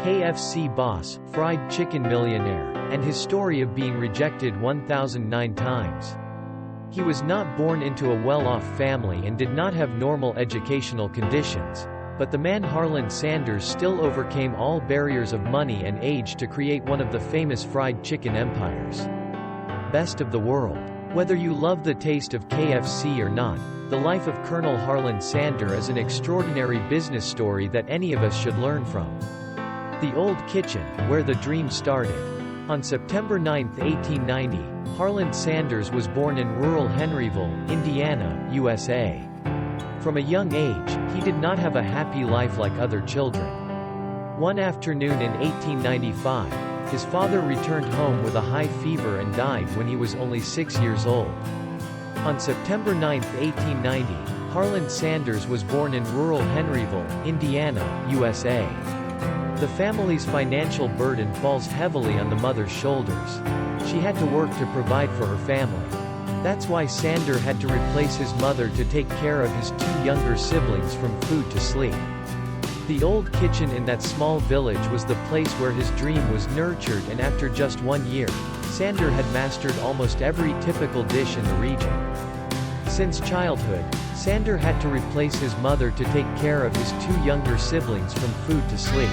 KFC boss, fried chicken millionaire, and his story of being rejected 1,009 times. He was not born into a well-off family and did not have normal educational conditions, but the man Harland Sanders still overcame all barriers of money and age to create one of the famous fried chicken empires. Best of the world. Whether you love the taste of KFC or not, the life of Colonel Harland Sanders is an extraordinary business story that any of us should learn from. The Old Kitchen, where the dream started. On September 9, 1890, Harland Sanders was born in rural Henryville, Indiana, USA. From a young age, he did not have a happy life like other children. One afternoon in 1895, his father returned home with a high fever and died when he was only 6 years old. On September 9, 1890, Harland Sanders was born in rural Henryville, Indiana, USA. The family's financial burden falls heavily on the mother's shoulders. She had to work to provide for her family. That's why Sanders had to replace his mother to take care of his two younger siblings from food to sleep. The Old Kitchen in that small village was the place where his dream was nurtured, and after just 1 year, Sanders had mastered almost every typical dish in the region. Since childhood, Sanders had to replace his mother to take care of his two younger siblings from food to sleep.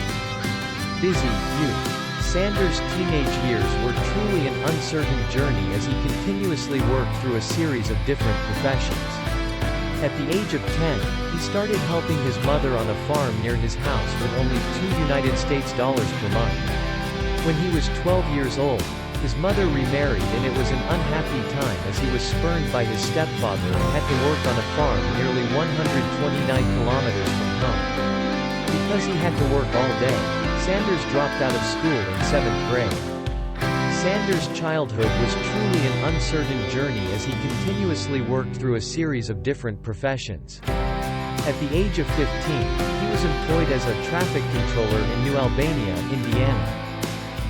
Busy youth. Sanders' teenage years were truly an uncertain journey as he continuously worked through a series of different professions. At the age of 10, he started helping his mother on a farm near his house with only $2 per month. When he was 12 years old, his mother remarried, and it was an unhappy time as he was spurned by his stepfather and had to work on a farm nearly 129 kilometers from home. Because he had to work all day, Sanders dropped out of school in 7th grade. Sanders' childhood was truly an uncertain journey as he continuously worked through a series of different professions. At the age of 15, he was employed as a traffic controller in New Albania, Indiana.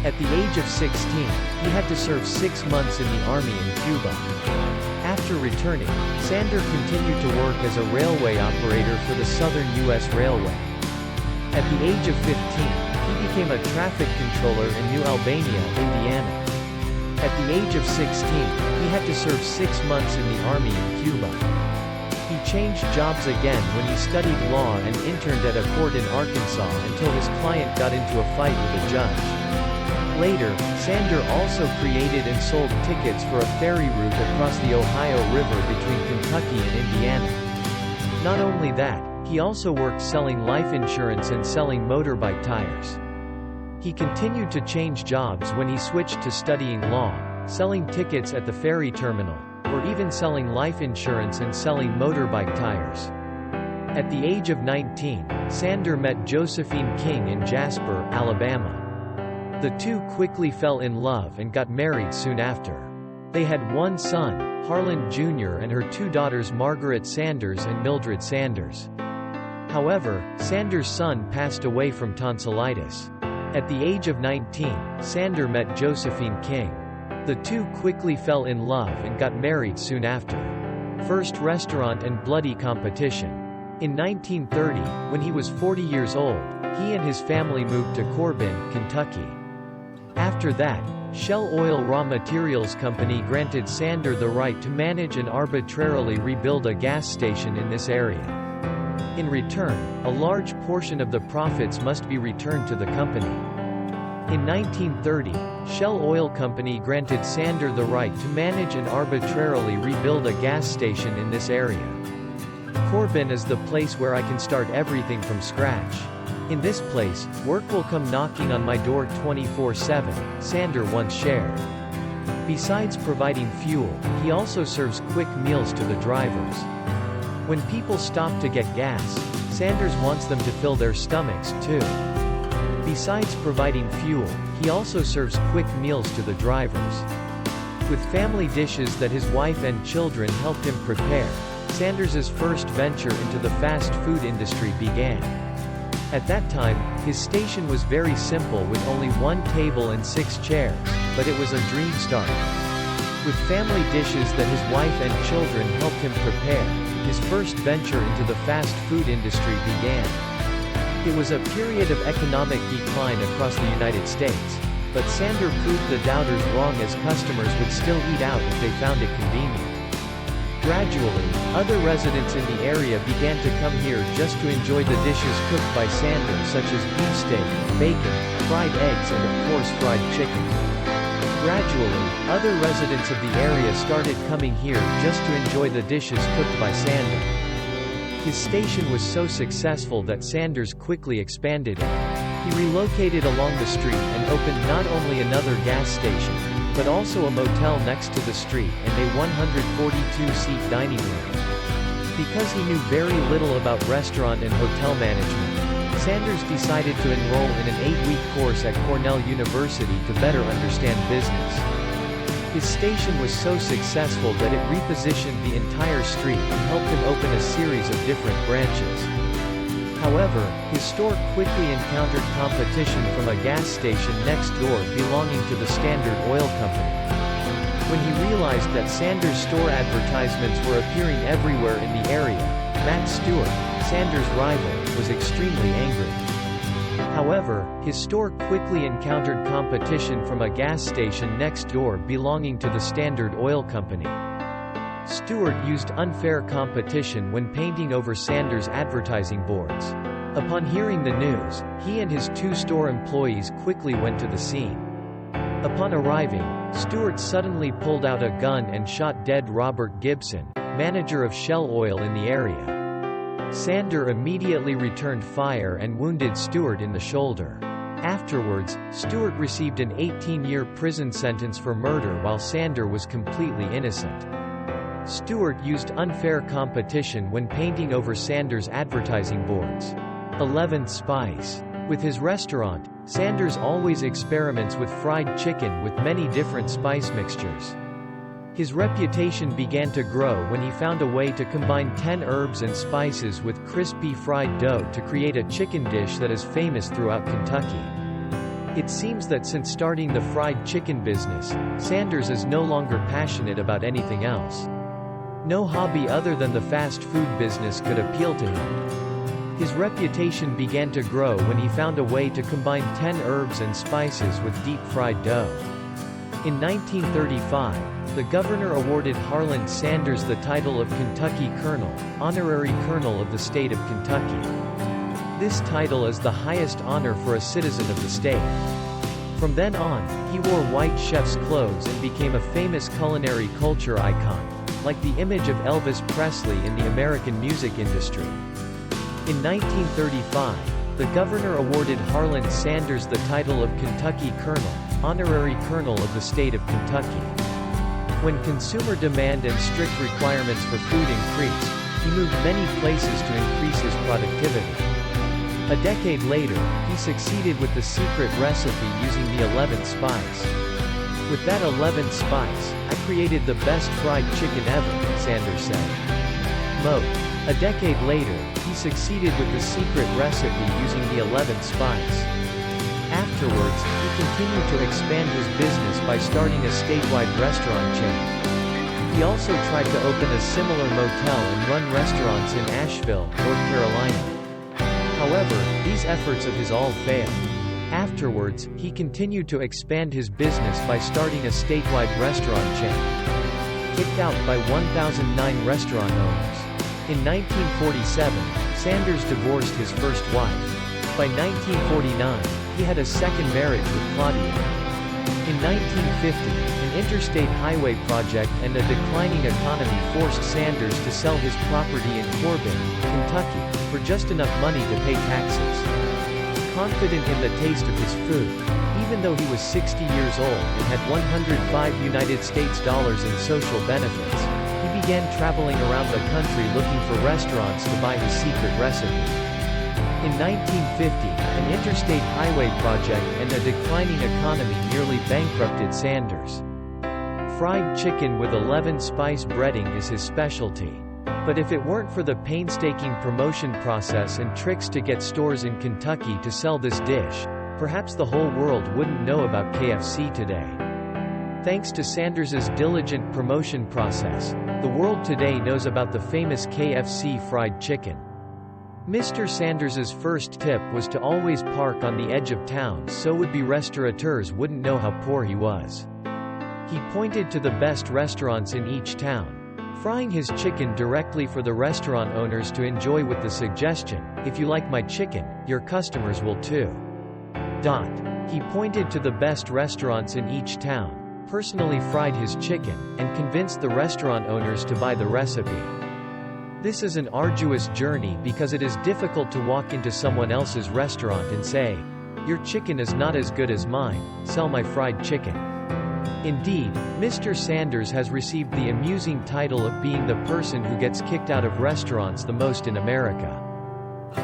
At the age of 16, he had to serve 6 months in the army in Cuba. After returning, Sanders continued to work as a railway operator for the Southern U.S. Railway. At the age of 15, he became a traffic controller in New Albania, Indiana. At the age of 16, he had to serve 6 months in the army in Cuba. He changed jobs again when he studied law and interned at a court in Arkansas until his client got into a fight with a judge. Later, Sanders also created and sold tickets for a ferry route across the Ohio River between Kentucky and Indiana. Not only that, he also worked selling life insurance and selling motorbike tires. He continued to change jobs when he switched to studying law, selling tickets at the ferry terminal, or even selling life insurance and selling motorbike tires. At the age of 19, Sanders met Josephine King in Jasper, Alabama. The two quickly fell in love and got married soon after. They had one son, Harland Jr., and her two daughters Margaret Sanders and Mildred Sanders. However, Sanders' son passed away from tonsillitis. At the age of 19, Sanders met Josephine King. The two quickly fell in love and got married soon after. First restaurant and bloody competition. In 1930, when he was 40 years old, he and his family moved to Corbin, Kentucky. After that, Shell Oil Raw Materials Company granted Sanders the right to manage and arbitrarily rebuild a gas station in this area. In return, a large portion of the profits must be returned to the company. In 1930, Shell Oil Company granted Sanders the right to manage and arbitrarily rebuild a gas station in this area. Corbin is the place where I can start everything from scratch. In this place, work will come knocking on my door 24/7, Sanders once shared. Besides providing fuel, he also serves quick meals to the drivers. When people stop to get gas, Sanders wants them to fill their stomachs, too. Besides providing fuel, he also serves quick meals to the drivers. With family dishes that his wife and children helped him prepare, Sanders' first venture into the fast food industry began. At that time, his station was very simple with only 1 table and 6 chairs, but it was a dream start. With family dishes that his wife and children helped him prepare, his first venture into the fast food industry began. It was a period of economic decline across the United States, but Sanders proved the doubters wrong as customers would still eat out if they found it convenient. Gradually, other residents in the area began to come here just to enjoy the dishes cooked by Sanders such as beefsteak, bacon, fried eggs and of course fried chicken. Gradually, other residents of the area started coming here just to enjoy the dishes cooked by Sanders. His station was so successful that Sanders quickly expanded it. He relocated along the street and opened not only another gas station, but also a motel next to the street and a 142-seat dining room. Because he knew very little about restaurant and hotel management, Sanders decided to enroll in an 8-week course at Cornell University to better understand business. His station was so successful that it repositioned the entire street and helped him open a series of different branches. However, his store quickly encountered competition from a gas station next door belonging to the Standard Oil Company. When he realized that Sanders' store advertisements were appearing everywhere in the area, Matt Stewart, Sanders' rival, was extremely angry. However, his store quickly encountered competition from a gas station next door belonging to the Standard Oil Company. Stewart used unfair competition when painting over Sanders' advertising boards. Upon hearing the news, he and his 2 store employees quickly went to the scene. Upon arriving, Stewart suddenly pulled out a gun and shot dead Robert Gibson, manager of Shell Oil in the area. Sanders immediately returned fire and wounded Stewart in the shoulder. Afterwards, Stewart received an 18-year prison sentence for murder while Sanders was completely innocent. Stewart used unfair competition when painting over Sanders' advertising boards. 11th spice. With his restaurant, Sanders always experiments with fried chicken with many different spice mixtures. His reputation began to grow when he found a way to combine 10 herbs and spices with crispy fried dough to create a chicken dish that is famous throughout Kentucky. It seems that since starting the fried chicken business, Sanders is no longer passionate about anything else. No hobby other than the fast food business could appeal to him. His reputation began to grow when he found a way to combine 10 herbs and spices with deep-fried dough. In 1935, the governor awarded Harland Sanders the title of Kentucky Colonel, honorary colonel of the state of Kentucky. This title is the highest honor for a citizen of the state. From then on, he wore white chef's clothes and became a famous culinary culture icon, like the image of Elvis Presley in the American music industry. In 1935, the governor awarded Harland Sanders the title of Kentucky Colonel, honorary colonel of the state of Kentucky. When consumer demand and strict requirements for food increased, he moved many places to increase his productivity. A decade later, he succeeded with the secret recipe using the 11th spice. With that 11th spice, I created the best fried chicken ever, Sanders said. Moat. A decade later, he succeeded with the secret recipe using the 11th spice. Afterwards, he continued to expand his business by starting a statewide restaurant chain. He also tried to open a similar motel and run restaurants in Asheville, North Carolina. However, these efforts of his all failed. Afterwards, he continued to expand his business by starting a statewide restaurant chain. Kicked out by 1,009 restaurant owners. In 1947, Sanders divorced his first wife. By 1949, he had a second marriage with Claudia. In 1950, an interstate highway project and a declining economy forced Sanders to sell his property in Corbin, Kentucky, for just enough money to pay taxes. Confident in the taste of his food, even though he was 60 years old and had $105 United States in social benefits, he began traveling around the country looking for restaurants to buy his secret recipe. In 1950, an interstate highway project and a declining economy nearly bankrupted Sanders. Fried chicken with 11 spice breading is his specialty. But if it weren't for the painstaking promotion process and tricks to get stores in Kentucky to sell this dish, perhaps the whole world wouldn't know about KFC today. Thanks to Sanders's diligent promotion process, the world today knows about the famous KFC fried chicken. Mr. Sanders's first tip was to always park on the edge of town so would-be restaurateurs wouldn't know how poor he was. He pointed to the best restaurants in each town, frying his chicken directly for the restaurant owners to enjoy with the suggestion, "If you like my chicken, your customers will too." He pointed to the best restaurants in each town, personally fried his chicken, and convinced the restaurant owners to buy the recipe. This is an arduous journey because it is difficult to walk into someone else's restaurant and say, "Your chicken is not as good as mine, sell my fried chicken." Indeed, Mr. Sanders has received the amusing title of being the person who gets kicked out of restaurants the most in America.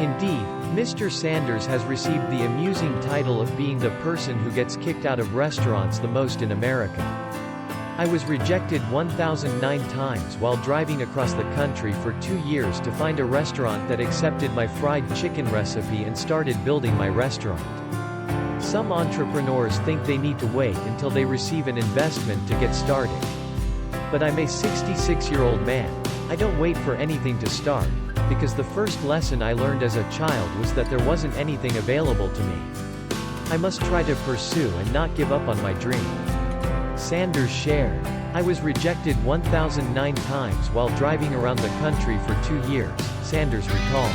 Indeed, Mr. Sanders has received the amusing title of being the person who gets kicked out of restaurants the most in America. I was rejected 1,009 times while driving across the country for 2 years to find a restaurant that accepted my fried chicken recipe and started building my restaurant. Some entrepreneurs think they need to wait until they receive an investment to get started. But I'm a 66-year-old man. I don't wait for anything to start, because the first lesson I learned as a child was that there wasn't anything available to me. I must try to pursue and not give up on my dream. Sanders shared. I was rejected 1,009 times while driving around the country for 2 years, Sanders recalls.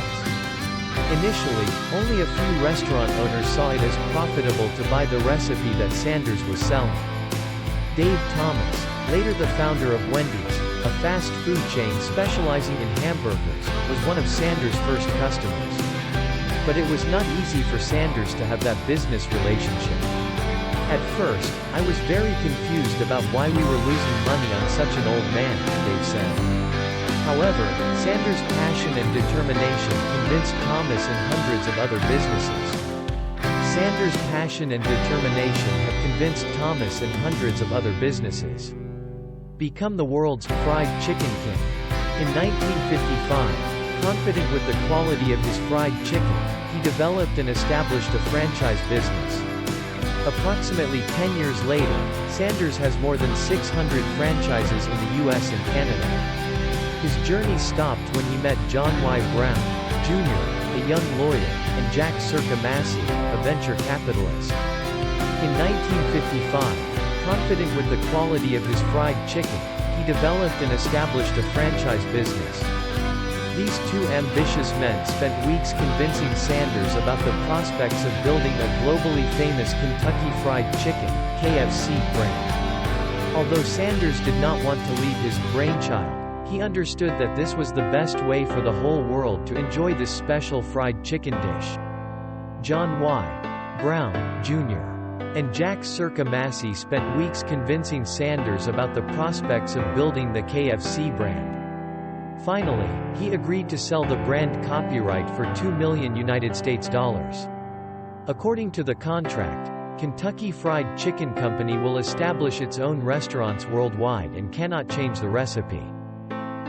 Initially, only a few restaurant owners saw it as profitable to buy the recipe that Sanders was selling. Dave Thomas, later the founder of Wendy's, a fast food chain specializing in hamburgers, was one of Sanders' first customers. But it was not easy for Sanders to have that business relationship. At first, I was very confused about why we were losing money on such an old man, Dave said. However, Sanders' passion and determination convinced Thomas and hundreds of other businesses. Sanders' passion and determination have convinced Thomas and hundreds of other businesses. Become the world's fried chicken king. In 1955, confident with the quality of his fried chicken, he developed and established a franchise business. Approximately 10 years later, Sanders has more than 600 franchises in the US and Canada. His journey stopped when he met John Y. Brown, Jr., a young lawyer, and Jack Circa-Massey, a venture capitalist. In 1955, confident with the quality of his fried chicken, he developed and established a franchise business. These two ambitious men spent weeks convincing Sanders about the prospects of building a globally famous Kentucky Fried Chicken, KFC brand. Although Sanders did not want to leave his brainchild, he understood that this was the best way for the whole world to enjoy this special fried chicken dish. John Y. Brown, Jr. and Jack Circa-Massey spent weeks convincing Sanders about the prospects of building the KFC brand. Finally, he agreed to sell the brand copyright for $2 million. According to the contract, Kentucky Fried Chicken Company will establish its own restaurants worldwide and cannot change the recipe.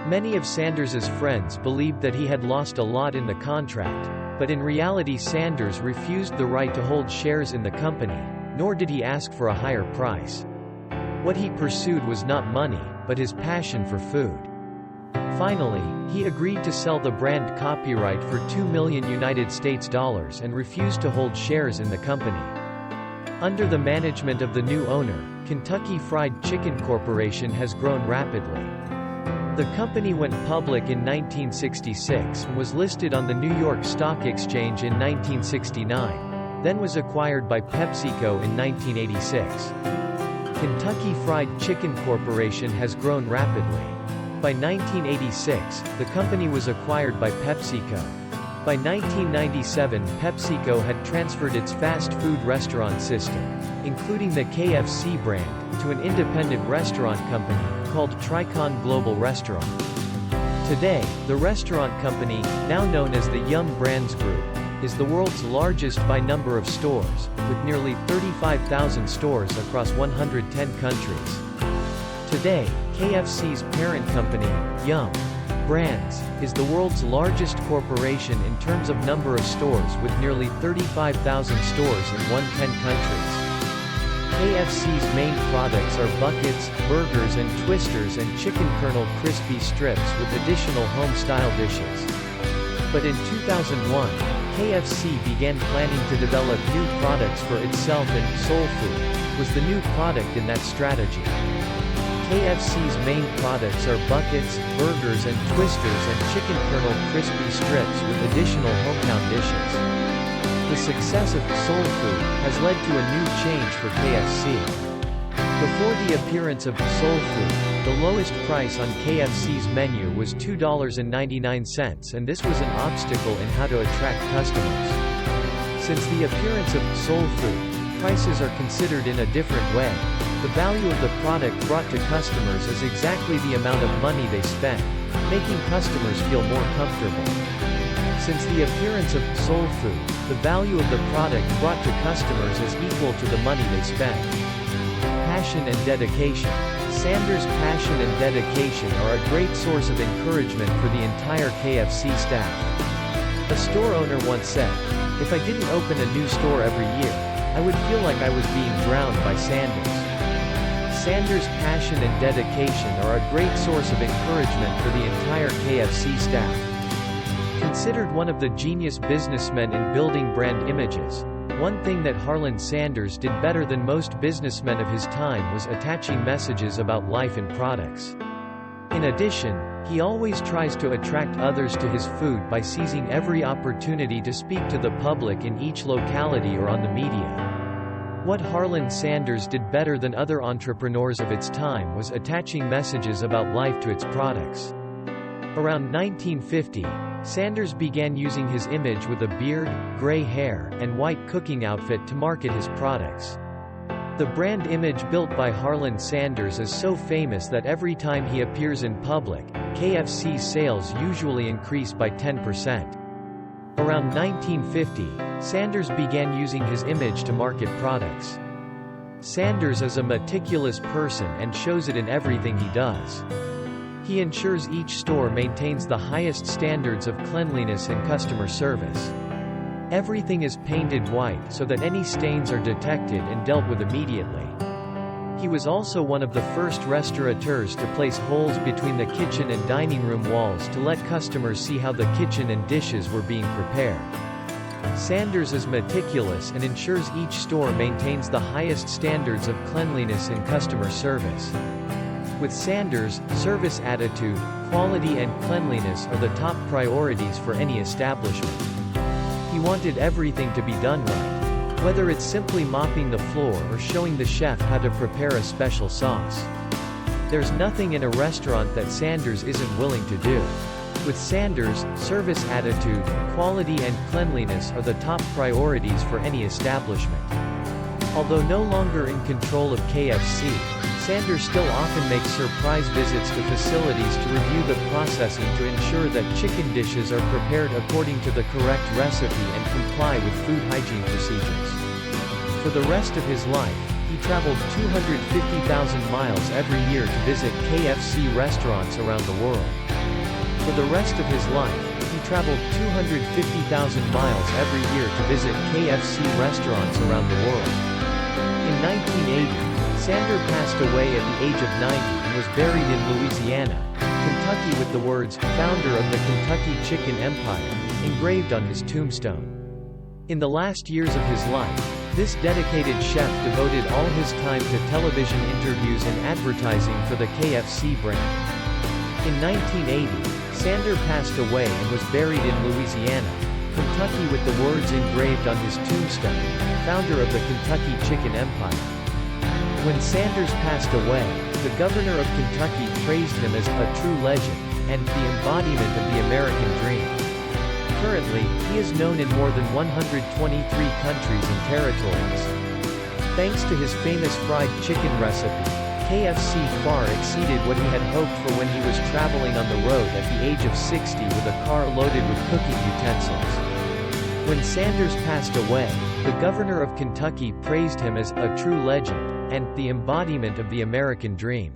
Many of Sanders's friends believed that he had lost a lot in the contract, but in reality Sanders refused the right to hold shares in the company, nor did he ask for a higher price. What he pursued was not money, but his passion for food. Finally, he agreed to sell the brand copyright for $2 million and refused to hold shares in the company. Under the management of the new owner, Kentucky Fried Chicken Corporation has grown rapidly. The company went public in 1966 and was listed on the New York Stock Exchange in 1969, then was acquired by PepsiCo in 1986. Kentucky Fried Chicken Corporation has grown rapidly. By 1986, the company was acquired by PepsiCo. By 1997, PepsiCo had transferred its fast food restaurant system, including the KFC brand, to an independent restaurant company called Tricon Global Restaurant. Today, the restaurant company, now known as the Yum Brands Group, is the world's largest by number of stores, with nearly 35,000 stores across 110 countries. Today, KFC's parent company, Yum Brands, is the world's largest corporation in terms of number of stores with nearly 35,000 stores in 110 countries. KFC's main products are buckets, burgers and twisters and chicken kernel crispy strips with additional home-style dishes. But in 2001, KFC began planning to develop new products for itself, and soul food was the new product in that strategy. KFC's main products are buckets, burgers and twisters, and chicken kernel crispy strips with additional hometown dishes. The success of soul food has led to a new change for KFC. Before the appearance of soul food, the lowest price on KFC's menu was $2.99, and this was an obstacle in how to attract customers. Since the appearance of soul food, prices are considered in a different way. The value of the product brought to customers is exactly the amount of money they spend, making customers feel more comfortable. Since the appearance of soul food, the value of the product brought to customers is equal to the money they spend. Passion and dedication. Sanders' passion and dedication are a great source of encouragement for the entire KFC staff. A store owner once said, "If I didn't open a new store every year, I would feel like I was being drowned by Sanders." Sanders' passion and dedication are a great source of encouragement for the entire KFC staff. Considered one of the genius businessmen in building brand images, one thing that Harland Sanders did better than most businessmen of his time was attaching messages about life in products. In addition, he always tries to attract others to his food by seizing every opportunity to speak to the public in each locality or on the media. What Harland Sanders did better than other entrepreneurs of its time was attaching messages about life to its products. Around 1950, Sanders began using his image with a beard, gray hair, and white cooking outfit to market his products. The brand image built by Harland Sanders is so famous that every time he appears in public, KFC sales usually increase by 10%. Around 1950, Sanders began using his image to market products. Sanders is a meticulous person and shows it in everything he does. He ensures each store maintains the highest standards of cleanliness and customer service. Everything is painted white so that any stains are detected and dealt with immediately. He was also one of the first restaurateurs to place holes between the kitchen and dining room walls to let customers see how the kitchen and dishes were being prepared. Sanders is meticulous and ensures each store maintains the highest standards of cleanliness and customer service. With Sanders, service attitude, quality and cleanliness are the top priorities for any establishment. He wanted everything to be done right. Whether it's simply mopping the floor or showing the chef how to prepare a special sauce. There's nothing in a restaurant that Sanders isn't willing to do. With Sanders, service attitude, quality and cleanliness are the top priorities for any establishment. Although no longer in control of KFC, Sanders still often makes surprise visits to facilities to review the processing to ensure that chicken dishes are prepared according to the correct recipe and comply with food hygiene procedures. For the rest of his life, he traveled 250,000 miles every year to visit KFC restaurants around the world. For the rest of his life, he traveled 250,000 miles every year to visit KFC restaurants around the world. In 1980, Sanders passed away at the age of 90 and was buried in Louisiana, Kentucky with the words, "Founder of the Kentucky Chicken Empire," engraved on his tombstone. In the last years of his life, this dedicated chef devoted all his time to television interviews and advertising for the KFC brand. In 1980, Sanders passed away and was buried in Louisiana, Kentucky with the words engraved on his tombstone, "Founder of the Kentucky Chicken Empire." When Sanders passed away, the governor of Kentucky praised him as a true legend and the embodiment of the American dream. Currently, he is known in more than 123 countries and territories. Thanks to his famous fried chicken recipe, KFC far exceeded what he had hoped for when he was traveling on the road at the age of 60 with a car loaded with cooking utensils. When Sanders passed away, the governor of Kentucky praised him as a true legend and the embodiment of the American dream.